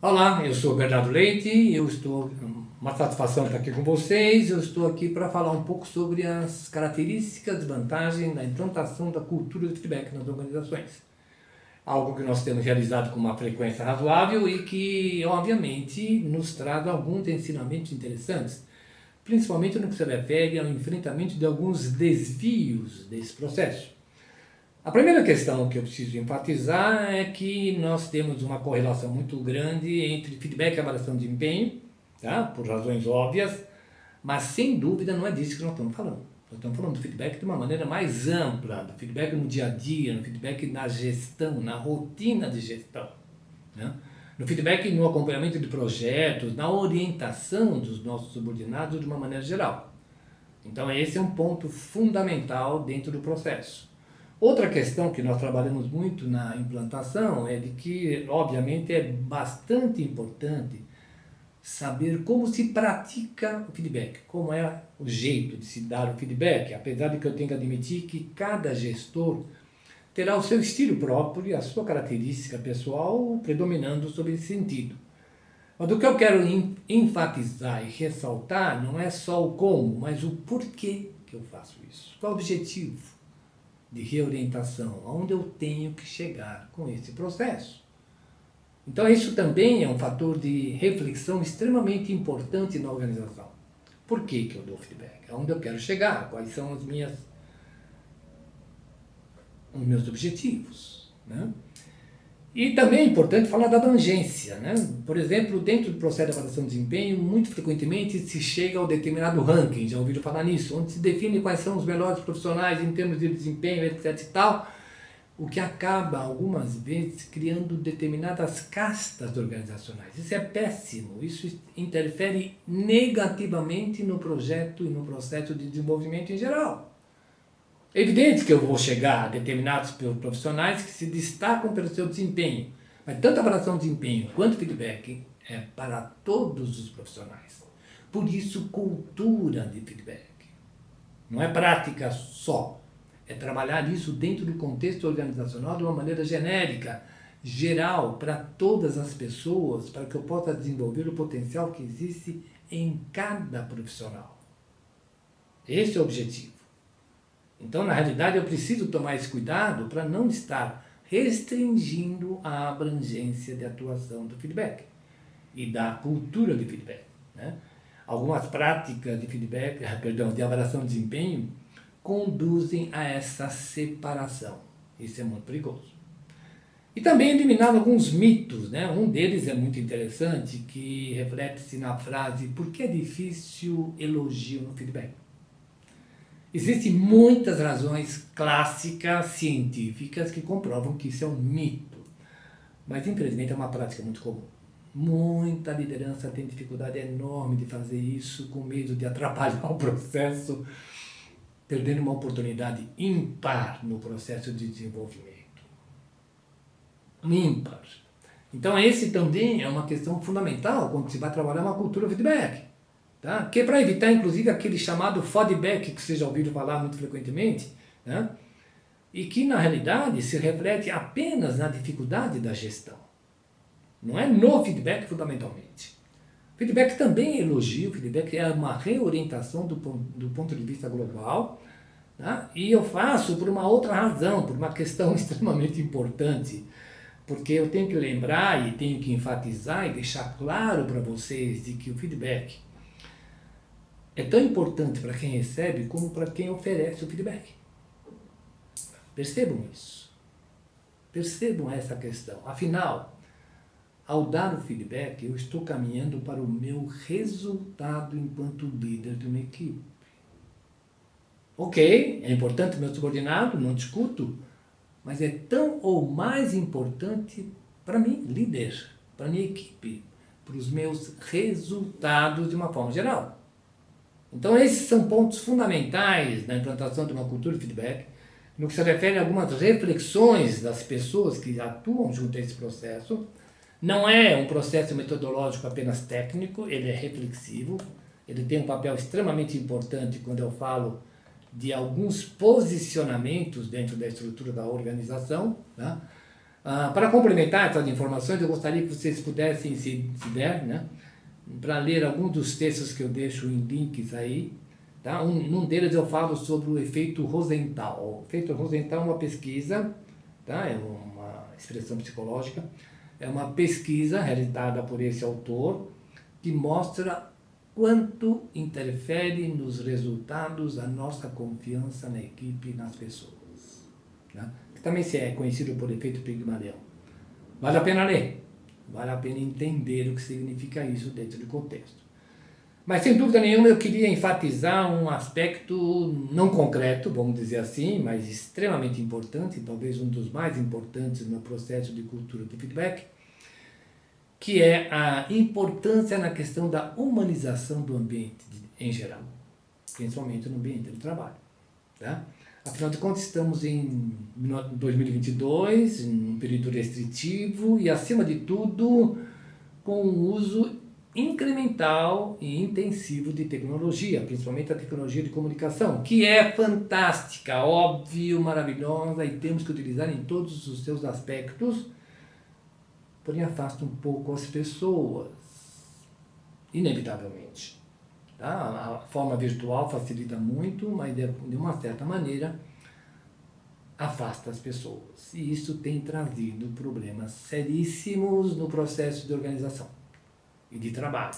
Olá, eu sou Bernardo Leite, uma satisfação estar aqui com vocês. Eu estou aqui para falar um pouco sobre as características e vantagens da implantação da cultura do feedback nas organizações. Algo que nós temos realizado com uma frequência razoável e que, obviamente, nos traz alguns ensinamentos interessantes, principalmente no que se refere ao enfrentamento de alguns desvios desse processo. A primeira questão que eu preciso enfatizar é que nós temos uma correlação muito grande entre feedback e avaliação de desempenho, tá? Por razões óbvias, mas sem dúvida não é disso que nós estamos falando. Nós estamos falando do feedback de uma maneira mais ampla, do feedback no dia a dia, no feedback na gestão, na rotina de gestão, né? No feedback no acompanhamento de projetos, na orientação dos nossos subordinados de uma maneira geral. Então esse é um ponto fundamental dentro do processo. Outra questão que nós trabalhamos muito na implantação é de que, obviamente, é bastante importante saber como se pratica o feedback, como é o jeito de se dar o feedback, apesar de que eu tenho que admitir que cada gestor terá o seu estilo próprio e a sua característica pessoal predominando sobre esse sentido. Mas o que eu quero enfatizar e ressaltar não é só o como, mas o porquê que eu faço isso. Qual é o objetivo de reorientação? Aonde eu tenho que chegar com esse processo? Então isso também é um fator de reflexão extremamente importante na organização. Por que eu dou feedback? Aonde eu quero chegar? Quais são os meus objetivos, né? E também é importante falar da abrangência, né? Por exemplo, dentro do processo de avaliação de desempenho, muito frequentemente se chega ao determinado ranking, já ouviram falar nisso, onde se define quais são os melhores profissionais em termos de desempenho, etc. e tal, o que acaba, algumas vezes, criando determinadas castas organizacionais. Isso é péssimo, isso interfere negativamente no projeto e no processo de desenvolvimento em geral. É evidente que eu vou chegar a determinados profissionais que se destacam pelo seu desempenho, mas tanto a avaliação de desempenho quanto feedback é para todos os profissionais. Por isso, cultura de feedback. Não é prática só, é trabalhar isso dentro do contexto organizacional de uma maneira genérica, geral, para todas as pessoas, para que eu possa desenvolver o potencial que existe em cada profissional. Esse é o objetivo. Então, na realidade, eu preciso tomar esse cuidado para não estar restringindo a abrangência de atuação do feedback e da cultura de feedback, né? Algumas práticas de feedback, perdão, de avaliação de desempenho conduzem a essa separação. Isso é muito perigoso. E também eliminar alguns mitos, né? Um deles é muito interessante, que reflete-se na frase: por que é difícil elogio no feedback? Existem muitas razões clássicas, científicas, que comprovam que isso é um mito. Mas, infelizmente, é uma prática muito comum. Muita liderança tem dificuldade enorme de fazer isso, com medo de atrapalhar o processo, perdendo uma oportunidade ímpar no processo de desenvolvimento. Ímpar. Então, esse também é uma questão fundamental quando se vai trabalhar uma cultura feedback. Tá? Que é para evitar, inclusive, aquele chamado feedback que vocês já ouviram falar muito frequentemente, né? E que, na realidade, se reflete apenas na dificuldade da gestão. Não é no feedback, fundamentalmente. Feedback também é elogio, feedback é uma reorientação do ponto de vista global, tá? E eu faço por uma outra razão, por uma questão extremamente importante, porque eu tenho que lembrar e tenho que enfatizar e deixar claro para vocês de que o feedback é tão importante para quem recebe como para quem oferece o feedback. Percebam isso. Percebam essa questão. Afinal, ao dar o feedback, eu estou caminhando para o meu resultado enquanto líder de uma equipe. Ok, é importante o meu subordinado, não discuto, mas é tão ou mais importante para mim, líder, para a minha equipe, para os meus resultados de uma forma geral. Então esses são pontos fundamentais na implantação de uma cultura de feedback, no que se refere a algumas reflexões das pessoas que atuam junto a esse processo. Não é um processo metodológico apenas técnico, ele é reflexivo, ele tem um papel extremamente importante quando eu falo de alguns posicionamentos dentro da estrutura da organização, né? Para complementar essas informações, eu gostaria que vocês pudessem, se der, né, para ler alguns dos textos que eu deixo em links aí. Tá? Num deles eu falo sobre o efeito Rosenthal. O efeito Rosenthal é uma pesquisa, tá? É uma expressão psicológica, é uma pesquisa realizada por esse autor que mostra quanto interfere nos resultados a nossa confiança na equipe e nas pessoas. Tá? Que também se é conhecido por efeito Pigmalion. Vale a pena ler, vale a pena entender o que significa isso dentro do contexto. Mas sem dúvida nenhuma eu queria enfatizar um aspecto não concreto, vamos dizer assim, mas extremamente importante, talvez um dos mais importantes no processo de cultura do feedback, que é a importância na questão da humanização do ambiente em geral, principalmente no ambiente do trabalho. Tá? Afinal de contas, estamos em 2022, em um período restritivo e, acima de tudo, com o uso incremental e intensivo de tecnologia, principalmente a tecnologia de comunicação, que é fantástica, óbvio, maravilhosa e temos que utilizar em todos os seus aspectos, porém afasta um pouco as pessoas, inevitavelmente. Tá? A forma virtual facilita muito, mas de uma certa maneira afasta as pessoas. E isso tem trazido problemas seríssimos no processo de organização e de trabalho.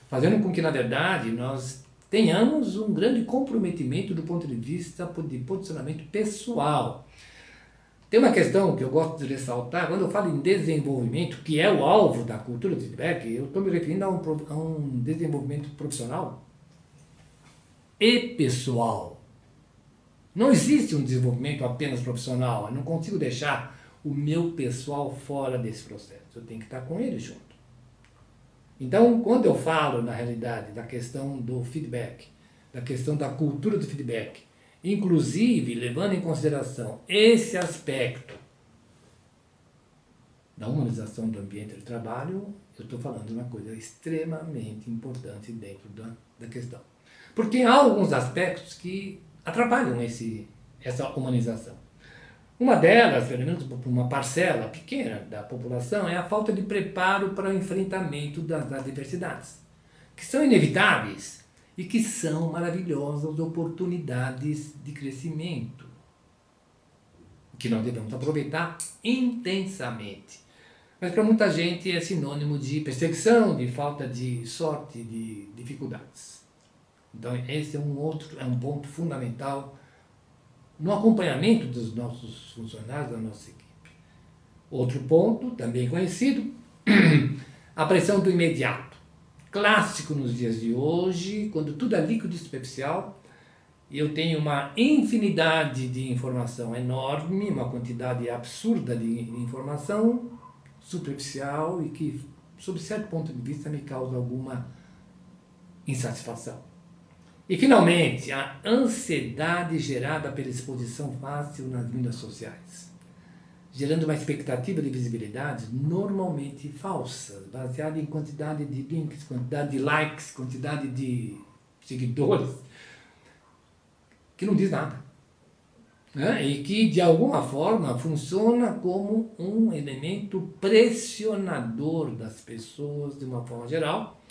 Fazendo com que, na verdade, nós tenhamos um grande comprometimento do ponto de vista de posicionamento pessoal. Tem uma questão que eu gosto de ressaltar, quando eu falo em desenvolvimento, que é o alvo da cultura do feedback, eu estou me referindo a um desenvolvimento profissional e pessoal. Não existe um desenvolvimento apenas profissional, eu não consigo deixar o meu pessoal fora desse processo, eu tenho que estar com ele junto. Então, quando eu falo, na realidade, da questão do feedback, da questão da cultura do feedback, inclusive levando em consideração esse aspecto da humanização do ambiente de trabalho, eu estou falando de uma coisa extremamente importante dentro da questão. Porque há alguns aspectos que atrapalham essa humanização. Uma delas, pelo menos por uma parcela pequena da população, é a falta de preparo para o enfrentamento das adversidades, que são inevitáveis e que são maravilhosas oportunidades de crescimento, que nós devemos aproveitar intensamente. Mas para muita gente é sinônimo de perseguição, de falta de sorte, de dificuldades. Então esse é um ponto fundamental no acompanhamento dos nossos funcionários, da nossa equipe. Outro ponto, também conhecido, a pressão do imediato. Clássico nos dias de hoje, quando tudo é líquido e superficial, e eu tenho uma infinidade de informação enorme, uma quantidade absurda de informação superficial e que, sob certo ponto de vista, me causa alguma insatisfação. E, finalmente, a ansiedade gerada pela exposição fácil nas mídias sociais, gerando uma expectativa de visibilidade normalmente falsa, baseada em quantidade de links, quantidade de likes, quantidade de seguidores, que não diz nada. Né? E que, de alguma forma, funciona como um elemento pressionador das pessoas, de uma forma geral,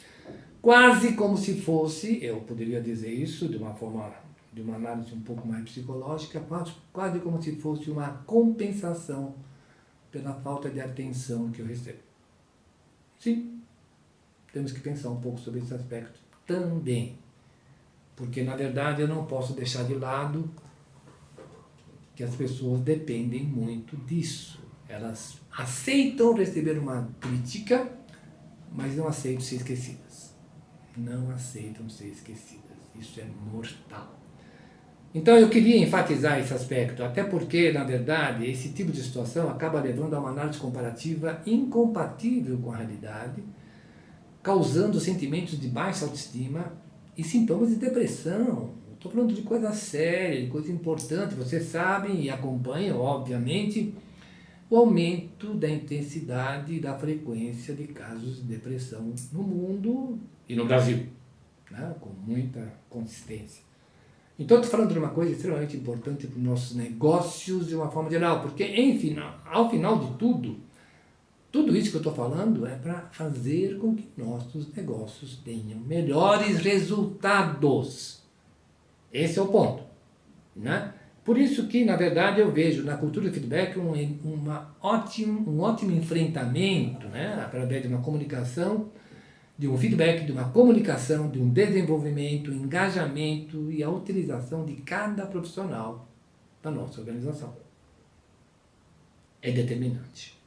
quase como se fosse, eu poderia dizer isso de uma forma, de uma análise um pouco mais psicológica, quase como se fosse uma compensação pela falta de atenção que eu recebo. Sim, temos que pensar um pouco sobre esse aspecto também, porque na verdade eu não posso deixar de lado que as pessoas dependem muito disso. Elas aceitam receber uma crítica, mas não aceitam ser esquecidas. Não aceitam ser esquecidas. Isso é mortal. Então eu queria enfatizar esse aspecto, até porque, na verdade, esse tipo de situação acaba levando a uma análise comparativa incompatível com a realidade, causando sentimentos de baixa autoestima e sintomas de depressão. Estou falando de coisa séria, de coisa importante. Vocês sabem e acompanham, obviamente, o aumento da intensidade e da frequência de casos de depressão no mundo e no Brasil, né? Com muita consistência. Então, estou falando de uma coisa extremamente importante para os nossos negócios de uma forma geral, porque, enfim, ao final de tudo isso que eu estou falando é para fazer com que nossos negócios tenham melhores resultados. Esse é o ponto, né? Por isso que, na verdade, eu vejo na cultura do feedback um ótimo enfrentamento, né? Através de uma comunicação, de um feedback, de uma comunicação, de um desenvolvimento, engajamento e a utilização de cada profissional da nossa organização. É determinante.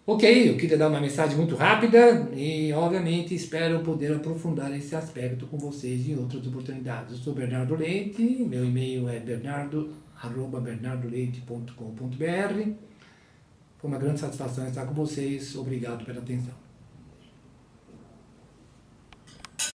Ok, eu queria dar uma mensagem muito rápida e, obviamente, espero poder aprofundar esse aspecto com vocês em outras oportunidades. Eu sou Bernardo Leite, meu e-mail é bernardo@bernardoleite.com.br. Foi uma grande satisfação estar com vocês. Obrigado pela atenção.